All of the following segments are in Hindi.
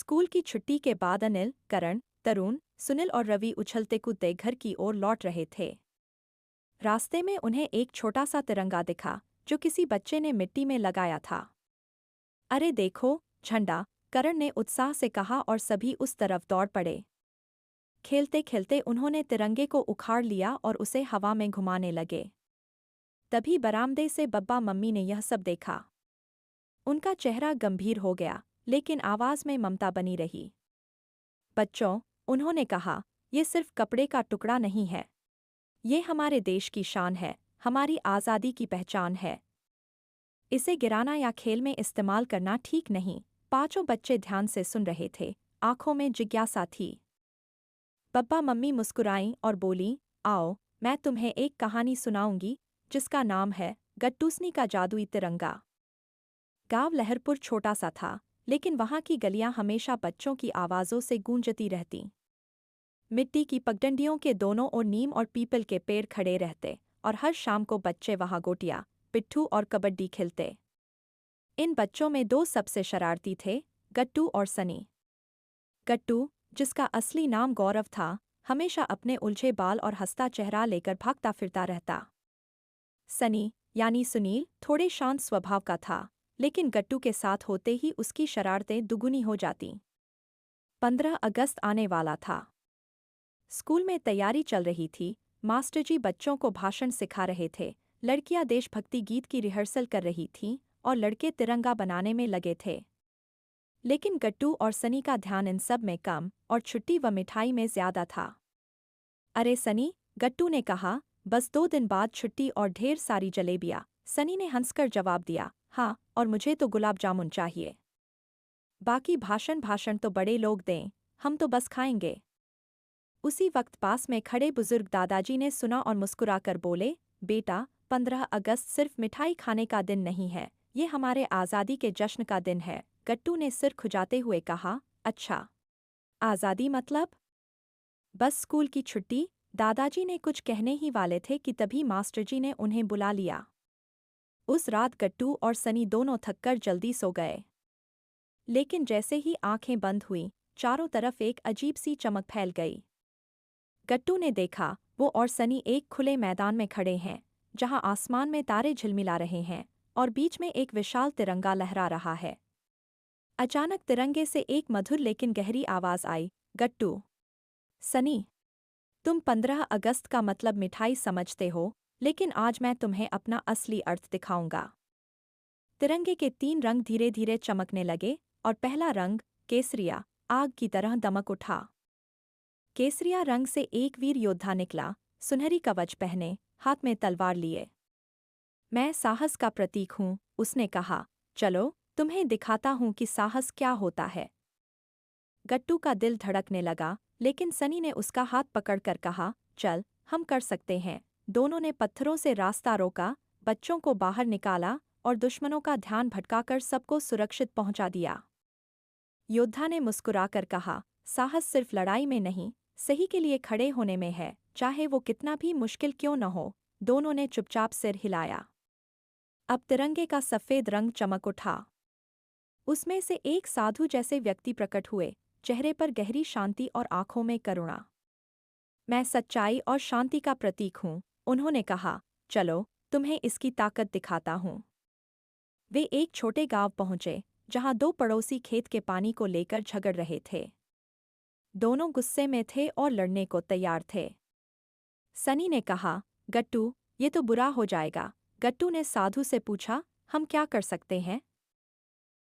स्कूल की छुट्टी के बाद अनिल, करण, तरुण, सुनील और रवि उछलते कूदते घर की ओर लौट रहे थे। रास्ते में उन्हें एक छोटा सा तिरंगा दिखा जो किसी बच्चे ने मिट्टी में लगाया था। अरे देखो, झंडा, करण ने उत्साह से कहा और सभी उस तरफ दौड़ पड़े। खेलते खेलते उन्होंने तिरंगे को उखाड़ लिया और उसे हवा में घुमाने लगे। तभी बरामदे से बब्बा मम्मी ने यह सब देखा। उनका चेहरा गंभीर हो गया, लेकिन आवाज में ममता बनी रही। बच्चों, उन्होंने कहा, ये सिर्फ कपड़े का टुकड़ा नहीं है। ये हमारे देश की शान है, हमारी आज़ादी की पहचान है। इसे गिराना या खेल में इस्तेमाल करना ठीक नहीं। पांचों बच्चे ध्यान से सुन रहे थे, आंखों में जिज्ञासा थी। बब्बा मम्मी मुस्कुराईं और बोली, आओ, मैं तुम्हें एक कहानी सुनाऊंगी जिसका नाम है गट्टूसनी का जादुई तिरंगा। गांव लहरपुर छोटा सा था, लेकिन वहां की गलियां हमेशा बच्चों की आवाज़ों से गूंजती रहतीं। मिट्टी की पगडंडियों के दोनों ओर नीम और पीपल के पेड़ खड़े रहते और हर शाम को बच्चे वहां गोटियां, पिट्ठू और कबड्डी खेलते। इन बच्चों में दो सबसे शरारती थे, गट्टू और सनी। गट्टू, जिसका असली नाम गौरव था, हमेशा अपने उलझे बाल और हंसता चेहरा लेकर भागता फिरता रहता। सनी, यानी सुनील, थोड़े शांत स्वभाव का था, लेकिन गट्टू के साथ होते ही उसकी शरारतें दुगुनी हो जातीं। 15 अगस्त आने वाला था। स्कूल में तैयारी चल रही थी। मास्टर जी बच्चों को भाषण सिखा रहे थे, लड़कियां देशभक्ति गीत की रिहर्सल कर रही थीं और लड़के तिरंगा बनाने में लगे थे। लेकिन गट्टू और सनी का ध्यान इन सब में कम और छुट्टी व मिठाई में ज्यादा था। अरे सनी, गट्टू ने कहा, बस 2 दिन बाद छुट्टी और ढेर सारी जलेबियां। सनी ने हंसकर जवाब दिया, हाँ, और मुझे तो गुलाब जामुन चाहिए। बाकी भाषण भाषण तो बड़े लोग दें, हम तो बस खाएंगे। उसी वक्त पास में खड़े बुजुर्ग दादाजी ने सुना और मुस्कुराकर बोले, बेटा, 15 अगस्त सिर्फ मिठाई खाने का दिन नहीं है, ये हमारे आज़ादी के जश्न का दिन है। गट्टू ने सिर खुजाते हुए कहा, अच्छा, आज़ादी मतलब? बस स्कूल की छुट्टी। दादाजी ने कुछ कहने ही वाले थे कि तभी मास्टर जी ने उन्हें बुला लिया। उस रात गट्टू और सनी दोनों थककर जल्दी सो गए। लेकिन जैसे ही आंखें बंद हुईं, चारों तरफ एक अजीब सी चमक फैल गई। गट्टू ने देखा, वो और सनी एक खुले मैदान में खड़े हैं, जहां आसमान में तारे झिलमिला रहे हैं और बीच में एक विशाल तिरंगा लहरा रहा है। अचानक तिरंगे से एक मधुर लेकिन गहरी आवाज आई, गट्टू, सनी, तुम 15 अगस्त का मतलब मिठाई समझते हो, लेकिन आज मैं तुम्हें अपना असली अर्थ दिखाऊंगा। तिरंगे के 3 रंग धीरे धीरे चमकने लगे और पहला रंग, केसरिया, आग की तरह दमक उठा। केसरिया रंग से एक वीर योद्धा निकला, सुनहरी कवच पहने, हाथ में तलवार लिए। मैं साहस का प्रतीक हूँ, उसने कहा, चलो, तुम्हें दिखाता हूँ कि साहस क्या होता है। गट्टू का दिल धड़कने लगा, लेकिन सनी ने उसका हाथ पकड़कर कहा, चल, हम कर सकते हैं। दोनों ने पत्थरों से रास्ता रोका, बच्चों को बाहर निकाला और दुश्मनों का ध्यान भटकाकर सबको सुरक्षित पहुंचा दिया। योद्धा ने मुस्कुराकर कहा, साहस सिर्फ लड़ाई में नहीं, सही के लिए खड़े होने में है, चाहे वो कितना भी मुश्किल क्यों न हो। दोनों ने चुपचाप सिर हिलाया। अब तिरंगे का सफ़ेद रंग चमक उठा। उसमें से एक साधु जैसे व्यक्ति प्रकट हुए, चेहरे पर गहरी शांति और आंखों में करुणा। मैं सच्चाई और शांति का प्रतीक हूँ, उन्होंने कहा, चलो, तुम्हें इसकी ताकत दिखाता हूँ। वे एक छोटे गांव पहुंचे, जहां 2 पड़ोसी खेत के पानी को लेकर झगड़ रहे थे। दोनों गुस्से में थे और लड़ने को तैयार थे। सनी ने कहा, गट्टू, ये तो बुरा हो जाएगा। गट्टू ने साधु से पूछा, हम क्या कर सकते हैं?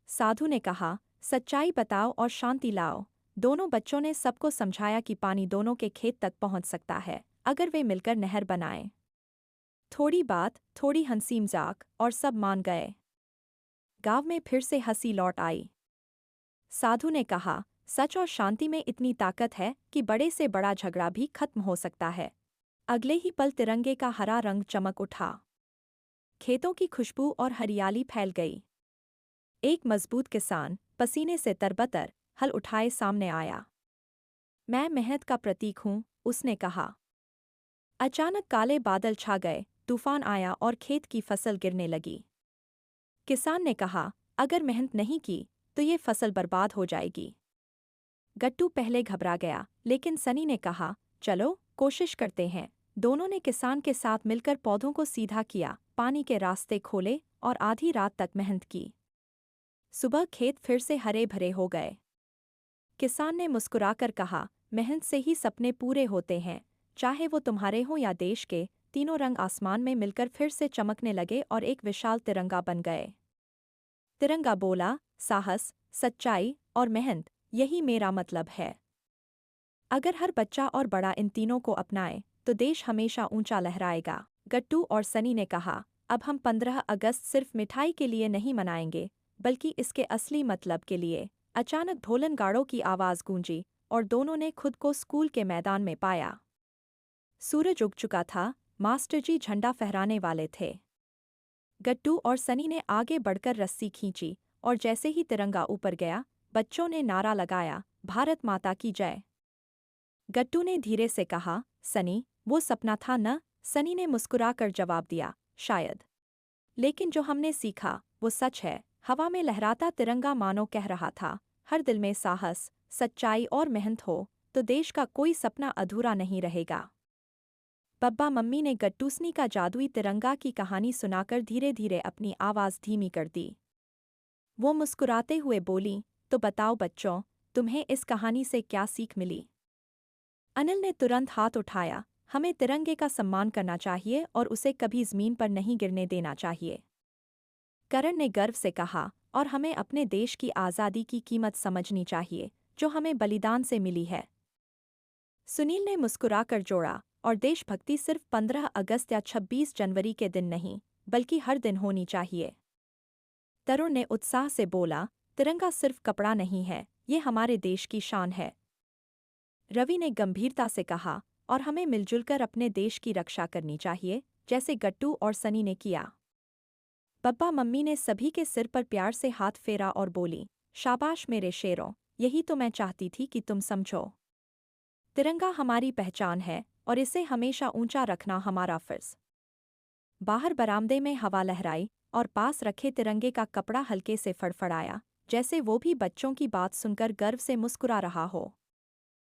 साधु ने कहा, सच्चाई बताओ और शांति लाओ। दोनों बच्चों ने सबको समझाया कि पानी दोनों के खेत तक पहुंच सकता है, अगर वे मिलकर नहर बनाएं। थोड़ी बात, थोड़ी हंसी मजाक, और सब मान गए। गांव में फिर से हंसी लौट आई। साधु ने कहा, सच और शांति में इतनी ताकत है कि बड़े से बड़ा झगड़ा भी खत्म हो सकता है। अगले ही पल तिरंगे का हरा रंग चमक उठा। खेतों की खुशबू और हरियाली फैल गई। एक मजबूत किसान, पसीने से तरबतर, हल उठाए सामने आया। मैं मेहनत का प्रतीक हूँ, उसने कहा। अचानक काले बादल छा गए, तूफान आया और खेत की फसल गिरने लगी। किसान ने कहा, अगर मेहनत नहीं की तो ये फसल बर्बाद हो जाएगी। गट्टू पहले घबरा गया, लेकिन सनी ने कहा, चलो कोशिश करते हैं। दोनों ने किसान के साथ मिलकर पौधों को सीधा किया, पानी के रास्ते खोले और आधी रात तक मेहनत की। सुबह खेत फिर से हरे भरे हो गए। किसान ने मुस्कुराकर कहा, मेहनत से ही सपने पूरे होते हैं, चाहे वो तुम्हारे हों या देश के। तीनों रंग आसमान में मिलकर फिर से चमकने लगे और एक विशाल तिरंगा बन गए। तिरंगा बोला, साहस, सच्चाई और मेहनत, यही मेरा मतलब है। अगर हर बच्चा और बड़ा इन तीनों को अपनाए तो देश हमेशा ऊंचा लहराएगा। गट्टू और सनी ने कहा, अब हम 15 अगस्त सिर्फ मिठाई के लिए नहीं मनाएंगे, बल्कि इसके असली मतलब के लिए। अचानक ढोलन गाड़ों की आवाज़ गूंजी और दोनों ने खुद को स्कूल के मैदान में पाया। सूरज उग चुका था, मास्टर जी झंडा फहराने वाले थे। गट्टू और सनी ने आगे बढ़कर रस्सी खींची और जैसे ही तिरंगा ऊपर गया, बच्चों ने नारा लगाया, भारत माता की जय। गट्टू ने धीरे से कहा, सनी, वो सपना था न? सनी ने मुस्कुराकर जवाब दिया, शायद। लेकिन जो हमने सीखा वो सच है। हवा में लहराता तिरंगा मानो कह रहा था, हर दिल में साहस, सच्चाई और मेहनत हो तो देश का कोई सपना अधूरा नहीं रहेगा। पप्पा मम्मी ने गट्टूसनी का जादुई तिरंगा की कहानी सुनाकर धीरे धीरे अपनी आवाज़ धीमी कर दी। वो मुस्कुराते हुए बोली, तो बताओ बच्चों, तुम्हें इस कहानी से क्या सीख मिली? अनिल ने तुरंत हाथ उठाया, हमें तिरंगे का सम्मान करना चाहिए और उसे कभी ज़मीन पर नहीं गिरने देना चाहिए। करण ने गर्व से कहा, और हमें अपने देश की आज़ादी की कीमत समझनी चाहिए, जो हमें बलिदान से मिली है। सुनील ने मुस्कुराकर जोड़ा, और देशभक्ति सिर्फ 15 अगस्त या 26 जनवरी के दिन नहीं, बल्कि हर दिन होनी चाहिए। तरुण ने उत्साह से बोला, तिरंगा सिर्फ कपड़ा नहीं है, ये हमारे देश की शान है। रवि ने गंभीरता से कहा, और हमें मिलजुलकर अपने देश की रक्षा करनी चाहिए, जैसे गट्टू और सनी ने किया। पप्पा मम्मी ने सभी के सिर पर प्यार से हाथ फेरा और बोली, शाबाश मेरे शेरों, यही तो मैं चाहती थी कि तुम समझो। तिरंगा हमारी पहचान है और इसे हमेशा ऊंचा रखना हमारा फर्ज। बाहर बरामदे में हवा लहराई और पास रखे तिरंगे का कपड़ा हल्के से फड़फड़ाया, जैसे वो भी बच्चों की बात सुनकर गर्व से मुस्कुरा रहा हो।